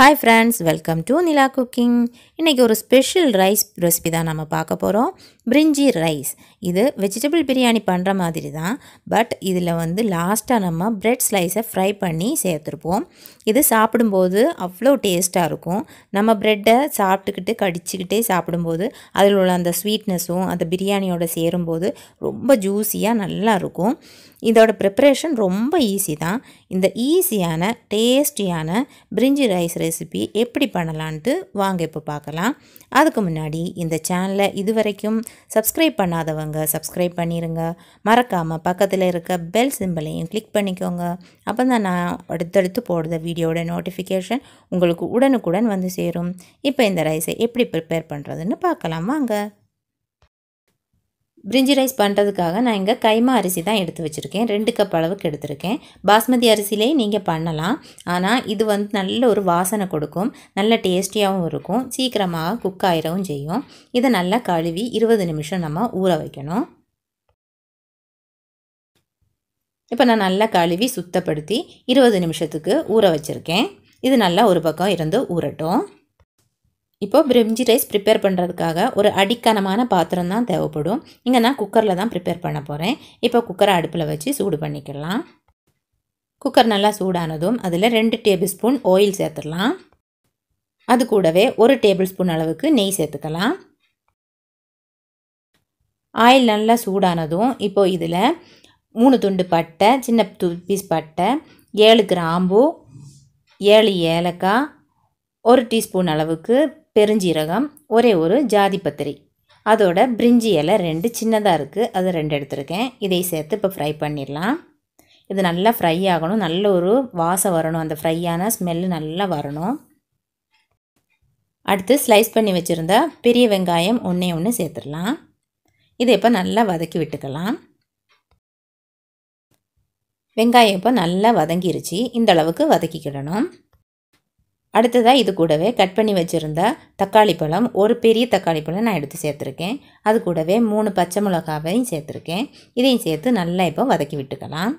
Hi friends, welcome to Nila Cooking. இன்னைக்கு ஒரு special rice recipe தான் நம்ம பார்க்க போகிறோம். பிரிஞ்சி ரைஸ். இது வெஜிடபிள் பிரியாணி பண்ணுற மாதிரி தான். பட் இதில் வந்து லாஸ்ட்டாக நம்ம பிரெட் ஸ்லைஸை ஃப்ரை பண்ணி சேர்த்துருப்போம். இது சாப்பிடும்போது அவ்வளோ டேஸ்ட்டாக இருக்கும். நம்ம ப்ரெட்டை சாப்பிட்டுக்கிட்டு கடிச்சிக்கிட்டே சாப்பிடும்போது அதில் உள்ள அந்த ஸ்வீட்னஸும் அந்த பிரியாணியோட சேரும்போது ரொம்ப ஜூஸியாக நல்லா இருக்கும். இதோட ப்ரிப்பரேஷன் ரொம்ப ஈஸி தான். இந்த ஈஸியான டேஸ்டியான பிரிஞ்சி ரைஸ் ரெசிபி எப்படி பண்ணலான்ட்டு வாங்க இப்போ பார்க்கலாம். அதுக்கு முன்னாடி இந்த சேனலை இதுவரைக்கும் சப்ஸ்கிரைப் பண்ணாதவங்க சப்ஸ்கிரைப் பண்ணிடுங்க. மறக்காமல் பக்கத்தில் இருக்க பெல் சிம்பிளையும் கிளிக் பண்ணிக்கோங்க. அப்போ தான் நான் அடுத்தடுத்து போடுற வீடியோட நோட்டிஃபிகேஷன் உங்களுக்கு உடனுக்குடன் வந்து சேரும். இப்போ இந்த ரைஸை எப்படி ப்ரிப்பேர் பண்ணுறதுன்னு பார்க்கலாம் வாங்க. பிரிஞ்சி ரைஸ் பண்ணுறதுக்காக நான் இங்கே கைமா அரிசி தான் எடுத்து வச்சுருக்கேன். 2 கப் அளவுக்கு எடுத்திருக்கேன். பாஸ்மதி அரிசியிலே நீங்கள் பண்ணலாம். ஆனால் இது வந்து நல்ல ஒரு வாசனை கொடுக்கும், நல்ல டேஸ்டியாகவும் இருக்கும், சீக்கிரமாக குக் ஆயிடவும் செய்யும். இதை நல்லா கழுவி 20 நிமிஷம் நம்ம ஊற வைக்கணும். இப்போ நான் நல்லா கழுவி சுத்தப்படுத்தி 20 நிமிஷத்துக்கு ஊற வச்சுருக்கேன். இது நல்லா ஒரு பக்கம் இருந்து ஊறட்டும். இப்போ பிரிஞ்சி ரைஸ் ப்ரிப்பேர் பண்ணுறதுக்காக ஒரு அடிக்கனமான பாத்திரம் தான் தேவைப்படும். இங்கே நான் குக்கரில் தான் ப்ரிப்பேர் பண்ண போகிறேன். இப்போ குக்கரை அடுப்பில் வச்சு சூடு பண்ணிக்கலாம். குக்கர் நல்லா சூடானதும் அதில் 2 டேபிள் ஸ்பூன் ஆயில் சேர்த்துடலாம். அது கூடவே 1 டேபிள் ஸ்பூன் அளவுக்கு நெய் சேர்த்துக்கலாம். ஆயில் நல்லா சூடானதும் இப்போ இதில் 3 துண்டு பட்டை, சின்ன பீஸ் பட்டை, 7 கிராம்பு, 7 ஏலக்காய், 1 டீஸ்பூன் அளவுக்கு பெருஞ்சீரகம், ஒரே ஒரு ஜாதிபத்திரி, அதோட பிரிஞ்சி இலை 2 சின்னதாக இருக்குது, அது 2 எடுத்துருக்கேன். இதை சேர்த்து இப்போ ஃப்ரை பண்ணிடலாம். இது நல்லா ஃப்ரை ஆகணும், நல்ல ஒரு வாசம் வரணும், அந்த ஃப்ரையான ஸ்மெல்லு நல்லா வரணும். அடுத்து ஸ்லைஸ் பண்ணி வச்சுருந்த பெரிய வெங்காயம் ஒன்று சேர்த்துடலாம். இதை இப்போ நல்லா வதக்கி விட்டுக்கலாம். வெங்காயம் இப்போ நல்லா வதங்கிருச்சு, இந்த அளவுக்கு வதக்கிக்கிடணும். அடுத்ததாக இது கூடவே கட் பண்ணி வச்சுருந்த தக்காளி பழம், ஒரு பெரிய தக்காளி பழம் நான் எடுத்து சேர்த்துருக்கேன். அது கூடவே 3 பச்சை மிளகாவையும் சேர்த்துருக்கேன். இதையும் சேர்த்து நல்லா இப்போ வதக்கி விட்டுக்கலாம்.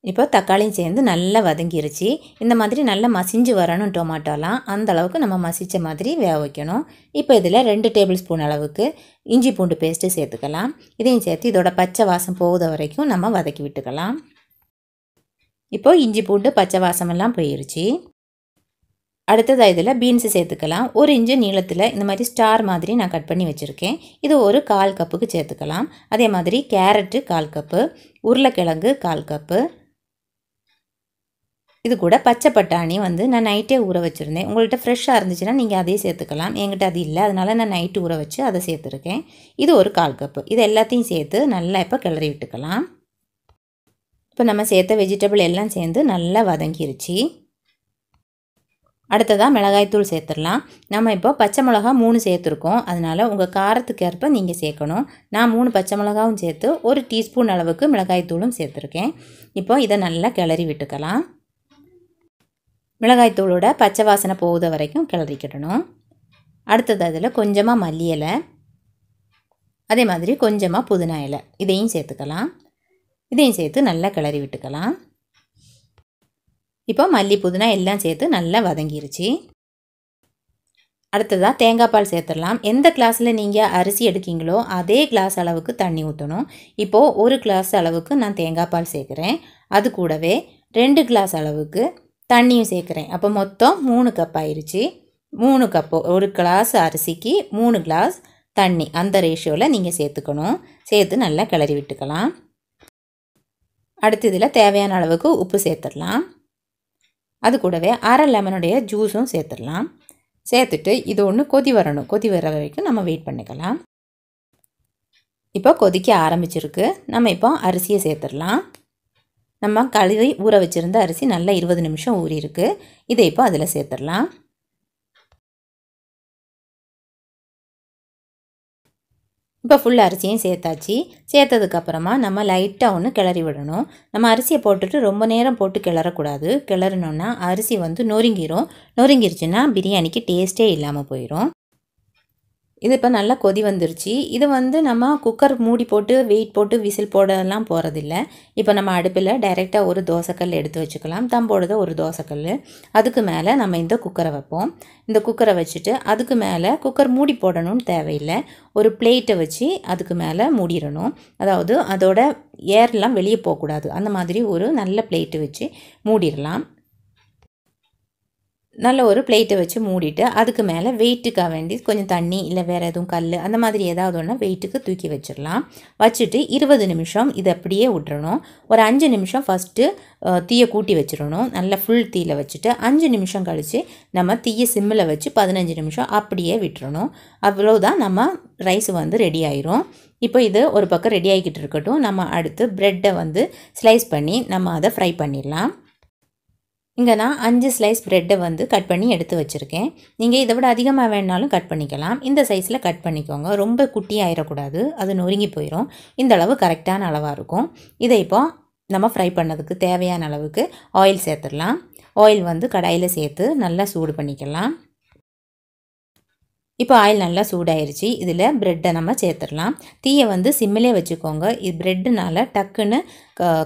இப்போ தக்காளியும் சேர்ந்து நல்லா வதங்கிருச்சு. இந்த மாதிரி நல்லா மசிஞ்சு வரணும் டொமாட்டோலாம், அந்த அளவுக்கு நம்ம மசித்த மாதிரி வேக வைக்கணும். இப்போ இதில் 2 டேபிள் ஸ்பூன் அளவுக்கு இஞ்சி பூண்டு பேஸ்ட்டு சேர்த்துக்கலாம். இதையும் சேர்த்து இதோட பச்சை வாசம் போகுத வரைக்கும் நம்ம வதக்கி விட்டுக்கலாம். இப்போ இஞ்சி பூண்டு பச்சை வாசமெல்லாம் போயிருச்சு. அடுத்ததாக இதில் பீன்ஸு சேர்த்துக்கலாம். 1 இன்ச்சு நீளத்தில் இந்த மாதிரி ஸ்டார் மாதிரி நான் கட் பண்ணி வச்சுருக்கேன். இது ஒரு 1/4 கப்புக்கு சேர்த்துக்கலாம். அதே மாதிரி கேரட்டு 1/4 கப்பு, உருளைக்கிழங்கு 1/4 கப்பு, இது கூட பச்சை பட்டாணி வந்து நான் நைட்டே ஊற வச்சுருந்தேன். உங்கள்கிட்ட ஃப்ரெஷ்ஷாக இருந்துச்சுன்னா நீங்கள் அதே சேர்த்துக்கலாம். என்கிட்ட அது இல்லை, அதனால் நான் நைட்டு ஊற வச்சு அதை சேர்த்துருக்கேன். இது ஒரு 1/4 கப்பு. இது எல்லாத்தையும் சேர்த்து நல்லா இப்போ கிளறி விட்டுக்கலாம். இப்போ நம்ம சேர்த்த வெஜிடபிள் எல்லாம் சேர்ந்து நல்லா வதங்கிருச்சு. அடுத்ததாக மிளகாய்த்தூள் சேர்த்துடலாம். நம்ம இப்போ பச்சை மிளகா 3 சேர்த்துருக்கோம், அதனால் உங்கள் காரத்துக்கு ஏற்ப நீங்கள் சேர்க்கணும். நான் 3 பச்சை மிளகாவும் சேர்த்து 1 டீஸ்பூன் அளவுக்கு மிளகாய்த்தூளும் சேர்த்துருக்கேன். இப்போ இதை நல்லா கிளறி விட்டுக்கலாம். மிளகாய்த்தூளோட பச்சை வாசனை போகுத வரைக்கும் கிளறிக்கிடணும். அடுத்தது அதில் கொஞ்சமாக மல்லி இலை, அதே மாதிரி கொஞ்சமாக புதினா இலை, இதையும் சேர்த்துக்கலாம். இதையும் சேர்த்து நல்லா கிளறி விட்டுக்கலாம். இப்போ மல்லி புதினா எல்லாம் சேர்த்து நல்லா வதங்கிருச்சு. அடுத்ததாக தேங்காய் பால் சேர்த்துடலாம். எந்த கிளாஸில் நீங்கள் அரிசி எடுக்கீங்களோ அதே கிளாஸ் அளவுக்கு தண்ணி ஊற்றணும். இப்போது 1 கிளாஸ் அளவுக்கு நான் தேங்காய் பால் சேர்க்குறேன். அது கூடவே 2 கிளாஸ் அளவுக்கு தண்ணியும் சேர்க்குறேன். அப்போ மொத்தம் 3 கப் ஆயிடுச்சு. 3 கப்பு, 1 கிளாஸ் அரிசிக்கு 3 கிளாஸ் தண்ணி, அந்த ரேஷியோவில் நீங்கள் சேர்த்துக்கணும். சேர்த்து நல்லா கிளறி விட்டுக்கலாம். அடுத்து இதில் தேவையான அளவுக்கு உப்பு சேர்த்துடலாம். அது கூடவே 1/2 லெமனுடைய ஜூஸும் சேர்த்துடலாம். சேர்த்துட்டு இது ஒன்று கொதி வரணும். கொதி வர வரைக்கும் நம்ம வெயிட் பண்ணிக்கலாம். இப்போ கொதிக்க ஆரம்பிச்சிருக்கு. நம்ம இப்போ அரிசியை சேர்த்துடலாம். நம்ம கழுவி ஊற வச்சுருந்த அரிசி நல்லா 20 நிமிஷம் ஊறியிருக்கு. இதை இப்போ அதில் சேர்த்துடலாம். இப்போ ஃபுல் அரிசியும் சேர்த்தாச்சு. சேர்த்ததுக்கப்புறமா நம்ம லைட்டாக ஒன்று கிளறி விடணும். நம்ம அரிசியை போட்டுட்டு ரொம்ப நேரம் போட்டு கிளறக்கூடாது. கிளறினோன்னா அரிசி வந்து நொறுங்கிரும். நொறுங்கிருச்சுன்னா பிரியாணிக்கு டேஸ்ட்டே இல்லாமல் போயிடும். இது இப்போ நல்லா கொதி வந்துருச்சு. இது வந்து நம்ம குக்கர் மூடி போட்டு வெயிட் போட்டு விசில் போடலாம் போகிறதில்ல. இப்போ நம்ம அடுப்பில் டைரெக்டாக ஒரு தோசைக்கல் எடுத்து வச்சுக்கலாம். தம்போடத ஒரு தோசைக்கல். அதுக்கு மேலே நம்ம இந்த குக்கரை வைப்போம். இந்த குக்கரை வச்சுட்டு அதுக்கு மேலே குக்கர் மூடி போடணும்னு தேவையில்லை. ஒரு பிளேட்டை வச்சு அதுக்கு மேலே மூடிடணும். அதாவது அதோட ஏர்லாம் வெளியே போகக்கூடாது. அந்த மாதிரி ஒரு நல்ல பிளேட்டு வச்சு மூடிடலாம். நல்ல ஒரு பிளேட்டை வச்சு மூடிட்டு அதுக்கு மேலே வெயிட்டுக்காக வேண்டி கொஞ்சம் தண்ணி இல்லை வேறு எதுவும் கல் அந்த மாதிரி ஏதாவது ஒன்று வெயிட்டுக்கு தூக்கி வச்சிடலாம். வச்சுட்டு 20 நிமிஷம் இதை அப்படியே விட்டுறணும். ஒரு 5 நிமிஷம் ஃபஸ்ட்டு தீயை கூட்டி வச்சிடணும். நல்லா ஃபுல் தீயில் வச்சுட்டு 5 நிமிஷம் கழித்து நம்ம தீயை சிம்மில் வச்சு 15 நிமிஷம் அப்படியே விட்டுறணும். அவ்வளோதான் நம்ம ரைஸ் வந்து ரெடி ஆயிரும். இப்போ இது ஒரு பக்கம் ரெடி ஆகிக்கிட்டு இருக்கட்டும். நம்ம அடுத்து ப்ரெட்டை வந்து ஸ்லைஸ் பண்ணி நம்ம அதை ஃப்ரை பண்ணிடலாம். இங்கே நான் 5 ஸ்லைஸ் ப்ரெட்டை வந்து கட் பண்ணி எடுத்து வச்சுருக்கேன். நீங்கள் இதை விட அதிகமாக வேணாலும் கட் பண்ணிக்கலாம். இந்த சைஸில் கட் பண்ணிக்கோங்க. ரொம்ப குட்டியாயிடக்கூடாது, அது நொறுங்கி போயிடும். இந்த அளவு கரெக்டான அளவாக இருக்கும். இதை இப்போ நம்ம ஃப்ரை பண்ணதுக்கு தேவையான அளவுக்கு ஆயில் சேர்த்துடலாம். ஆயில் வந்து கடாயில் சேர்த்து நல்லா சூடு பண்ணிக்கலாம். இப்போ ஆயில் நல்லா சூடாயிருச்சு. இதில் ப்ரெட்டை நம்ம சேர்த்துடலாம். தீயை வந்து சிம்மிலே வச்சுக்கோங்க. இது ப்ரெட்டுனால டக்குன்னு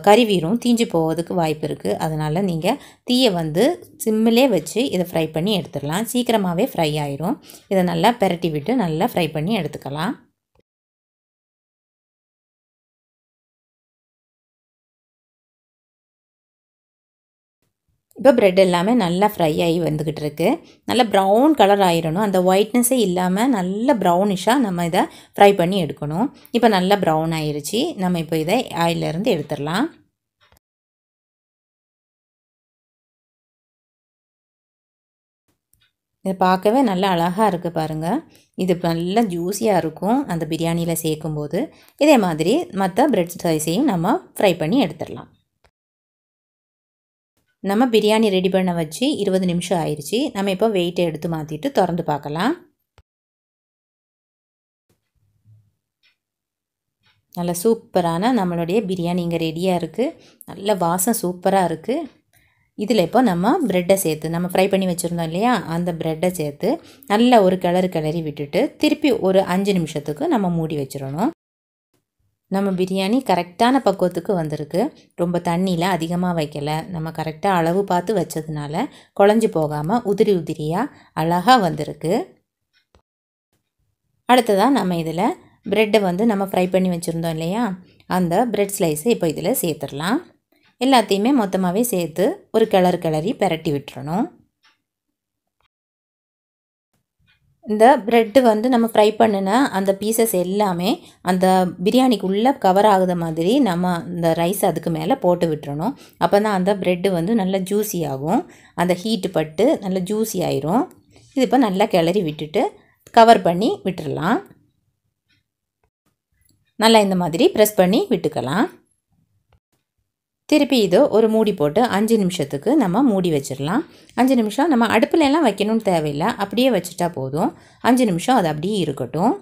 கருவிரும், தீஞ்சு போவதுக்கு வாய்ப்பு இருக்குது. அதனால் நீங்கள் தீயை வந்து சிம்மிலே வச்சு இதை ஃப்ரை பண்ணி எடுத்துடலாம். சீக்கிரமாகவே ஃப்ரை ஆயிரும். இதை நல்லா பெரட்டி விட்டு நல்லா ஃப்ரை பண்ணி எடுத்துக்கலாம். இப்போ ப்ரெட் எல்லாமே நல்லா ஃப்ரை ஆகி வந்துக்கிட்டு இருக்குது. நல்லா ப்ரௌன் கலர் ஆயிடணும். அந்த ஒயிட்னஸே இல்லாமல் நல்ல ப்ரௌனிஷாக நம்ம இதை ஃப்ரை பண்ணி எடுக்கணும். இப்போ நல்லா ப்ரௌன் ஆயிடுச்சு. நம்ம இப்போ இதை ஆயிலிருந்து எடுத்துடலாம். இதை பார்க்கவே நல்லா அழகாக இருக்குது பாருங்கள். இது நல்லா ஜூஸியாக இருக்கும் அந்த பிரியாணியில் சேர்க்கும்போது. இதே மாதிரி மற்ற ப்ரெட் ஸ்லைஸையும் நம்ம ஃப்ரை பண்ணி எடுத்துடலாம். நம்ம பிரியாணி ரெடி பண்ண வச்சு 20 நிமிஷம் ஆயிடுச்சு. நம்ம இப்போ வெயிட்டை எடுத்து மாற்றிட்டு திறந்து பார்க்கலாம். நல்ல சூப்பரான நம்மளுடைய பிரியாணி இங்கே ரெடியாக இருக்குது. நல்ல வாசம் சூப்பராக இருக்குது. இதில் இப்போ நம்ம ப்ரெட்டை சேர்த்து நம்ம ஃப்ரை பண்ணி வச்சுருந்தோம் இல்லையா, அந்த ப்ரெட்டை சேர்த்து நல்ல ஒரு கிளறி விட்டுட்டு திருப்பி ஒரு 5 நிமிஷத்துக்கு நம்ம மூடி வச்சிடணும். நம்ம பிரியாணி கரெக்டான பக்குவத்துக்கு வந்திருக்கு. ரொம்ப தண்ணியில் அதிகமாக வைக்கலை. நம்ம கரெக்டாக அளவு பார்த்து வச்சதுனால குழஞ்சி போகாமல் உதிரி உதிரியாக அழகாக வந்திருக்கு. அடுத்ததாக நம்ம இதில் ப்ரெட்டை வந்து நம்ம ஃப்ரை பண்ணி வச்சுருந்தோம் இல்லையா, அந்த ப்ரெட் ஸ்லைஸை இப்போ இதில் சேர்த்துடலாம். எல்லாத்தையுமே மொத்தமாகவே சேர்த்து ஒரு கிளறி பெரட்டி விட்டுறணும். இந்த ப்ரெட்டு வந்து நம்ம ஃப்ரை பண்ணின அந்த பீசஸ் எல்லாமே அந்த பிரியாணிக்குள்ளே கவர் ஆகுத மாதிரி நம்ம இந்த ரைஸ் அதுக்கு மேலே போட்டு விட்டுறணும். அப்போ தான் அந்த ப்ரெட்டு வந்து நல்லா ஜூஸி ஆகும். அந்த ஹீட்டு பட்டு நல்லா ஜூஸி ஆயிரும். இது இப்போ நல்லா கிளறி விட்டுட்டு கவர் பண்ணி விட்டுடலாம். நல்லா இந்த மாதிரி ப்ரெஸ் பண்ணி விட்டுக்கலாம். திருப்பி இது ஒரு மூடி போட்டு 5 நிமிஷத்துக்கு நம்ம மூடி வச்சிடலாம். 5 நிமிஷம் நம்ம அடுப்பில் எல்லாம் வைக்கணும்னு தேவையில்லை. அப்படியே வச்சுட்டா போதும். 5 நிமிஷம் அது அப்படியே இருக்கட்டும்.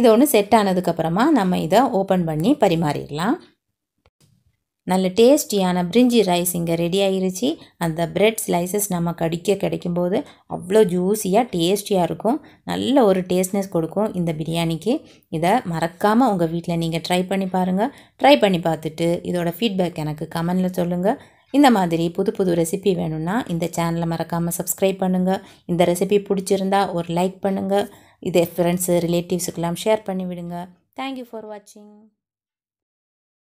இது ஒன்று செட் ஆனதுக்கப்புறமா நம்ம இதை ஓப்பன் பண்ணி பரிமாறிடலாம். நல்ல டேஸ்டியான பிரிஞ்சி ரைஸ் இங்கே ரெடி ஆகிருச்சு. அந்த ப்ரெட் ஸ்லைசஸ் நம்ம கிடைக்கும்போது அவ்வளோ ஜூஸியாக டேஸ்டியாக இருக்கும். நல்ல ஒரு டேஸ்ட்னஸ் கொடுக்கும் இந்த பிரியாணிக்கு. இதை மறக்காமல் உங்கள் வீட்டில் நீங்கள் ட்ரை பண்ணி பாருங்கள். ட்ரை பண்ணி பார்த்துட்டு இதோட ஃபீட்பேக் எனக்கு கமெண்டில் சொல்லுங்கள். இந்த மாதிரி புது புது ரெசிபி வேணும்னா இந்த சேனலை மறக்காமல் சப்ஸ்கிரைப் பண்ணுங்கள். இந்த ரெசிபி பிடிச்சிருந்தா ஒரு லைக் பண்ணுங்கள். இதை ஃப்ரெண்ட்ஸு ரிலேட்டிவ்ஸுக்கெல்லாம் ஷேர் பண்ணி விடுங்க. தேங்க்யூ ஃபார் வாட்சிங்.